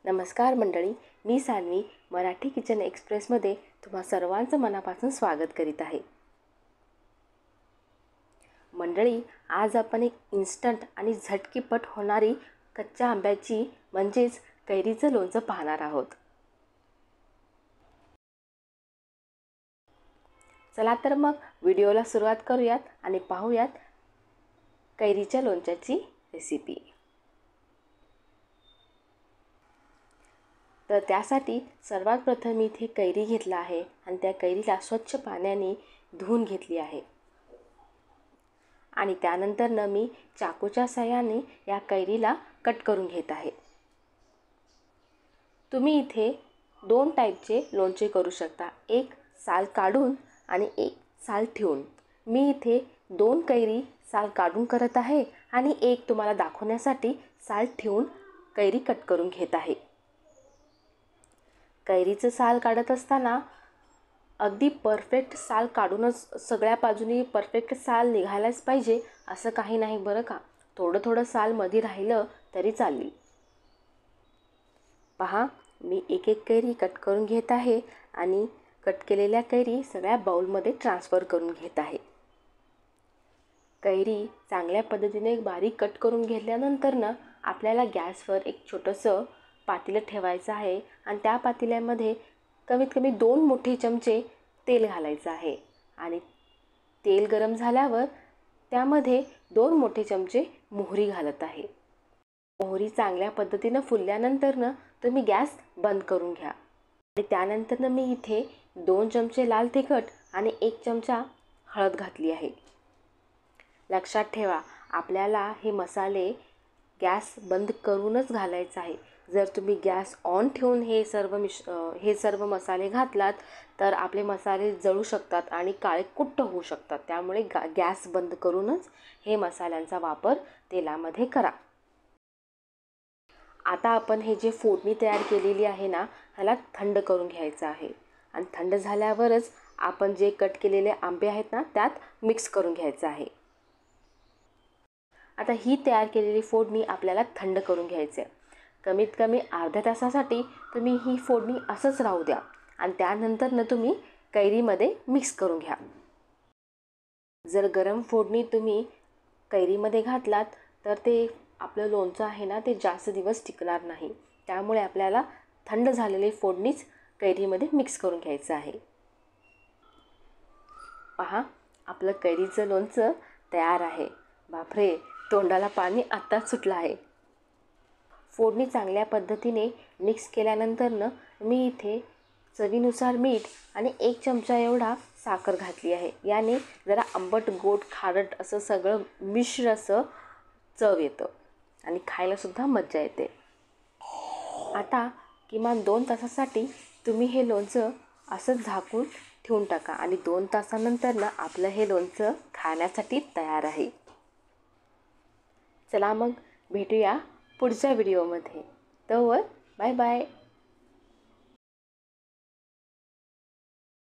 नमस्कार मंडळी, मी सान्वी मराठी किचन एक्सप्रेसमध्ये तुम्हा सर्वांचं मनापासून स्वागत करीत आहे। मंडळी, आज आपण एक इन्स्टंट आणि झटकीपट होणारी कच्च्या आंब्याची म्हणजेच कैरीचं लोणचं पाहणार आहोत। चला तर मग व्हिडिओला सुरुवात करूयात आणि पाहूयात कैरीच्या लोणच्याची रेसिपी। तर त्यासाठी सर्वात प्रथम मी इथे कैरी घेतला आहे आणि त्या कैरीला स्वच्छ पाण्याने धुवून घेतली आहे आणि त्यानंतर मी चाकूच्या साहाय्याने या कैरीला कट करून घेत आहे। तुम्ही इथे दोन टाईपचे लोणचे करू शकता, एक साल काढून आणि एक साल ठेवून। मी इथे दोन कैरी साल काढून करत आहे आणि एक तुम्हाला दाखवण्यासाठी साल ठेवून कैरी कट करून घेत आहे। कैरीचं साल काढत असताना अगदी परफेक्ट साल काढूनच सगळ्या बाजूनी परफेक्ट साल निघायलाच पाहिजे असं काही नाही बरं का, थोडं थोडं साल मध्ये राहिलं तरी चालेल। पहा, मी एक एक कैरी कट करून घेत आहे आणि कट केलेल्या कैरी सगळ्या बाउलमध्ये ट्रान्सफर करून घेत आहे। कैरी चांगल्या पद्धतीने बारीक कट करून घेतल्यानंतर आपल्याला गॅसवर एक छोटंसं पातेलं ठेवायचं आहे आणि त्या पातेल्यामध्ये कमीत कमी 2 मोठे चमचे तेल घालायचं आहे आणि तेल गरम झाल्यावर त्यामध्ये 2 मोठे चमचे मोहरी घालत आहे। मोहरी चांगल्या पद्धतीने फुलल्यानंतर तुम्ही गॅस बंद करून घ्या आणि त्यानंतर मी इथे 2 चमचे लाल तिखट आणि 1 चमचा हळद घातली आहे। लक्षात ठेवा, आपल्याला हे मसाले गॅस बंद करूनच घालायचं आहे। जर तुम्ही गॅस ऑन ठेवून हे सर्व मसाले घातलात तर आपले मसाले जळू शकतात आणि काळे कुट्ट होऊ शकतात, त्यामुळे गॅस बंद करूनच हे मसाल्यांचा वापर तेलामध्ये करा। आता आपण हे जे फोडणी तयार केलेली आहे ह्याला थंड करून घ्यायचं आहे आणि थंड झाल्यावरच आपण जे कट केलेले आंबे आहेत त्यात मिक्स करून घ्यायचं आहे। आता ही तयार केलेली फोडणी आपल्याला थंड करून घ्यायची आहे। कमीत कमी अर्ध्या तासासाठी तुम्ही ही फोडणी असंच राहू द्या आणि त्यानंतर तुम्ही कैरीमध्ये मिक्स करून घ्या। जर गरम फोडणी तुम्ही कैरीमध्ये घातलात तर ते आपलं लोणचं आहे ते जास्त दिवस टिकणार नाही, त्यामुळे आपल्याला थंड झालेली फोडणीच कैरीमध्ये मिक्स करून घ्यायचं आहे। पहा, आपलं कैरीचं लोणचं तयार आहे। बापरे, तोंडाला पाणी आत्ताच सुटलं आहे। फोडणी चांगल्या पद्धतीने मिक्स केल्यानंतर मी इथे चवीनुसार मीठ आणि 1 चमचा एवढा साखर घातली आहे। याने जरा आंबट गोड खारट असं सगळं मिश्र असं चव येतं आणि खायला सुद्धा मजा येते। आता किमान 2 तासासाठी तुम्ही हे लोणचं असंच झाकून ठेवून टाका आणि 2 तासानंतर आपलं हे लोणचं खाण्यासाठी तयार आहे। चला मग भेटूया पुढच्या व्हिडिओमध्ये, तोवर बाय बाय।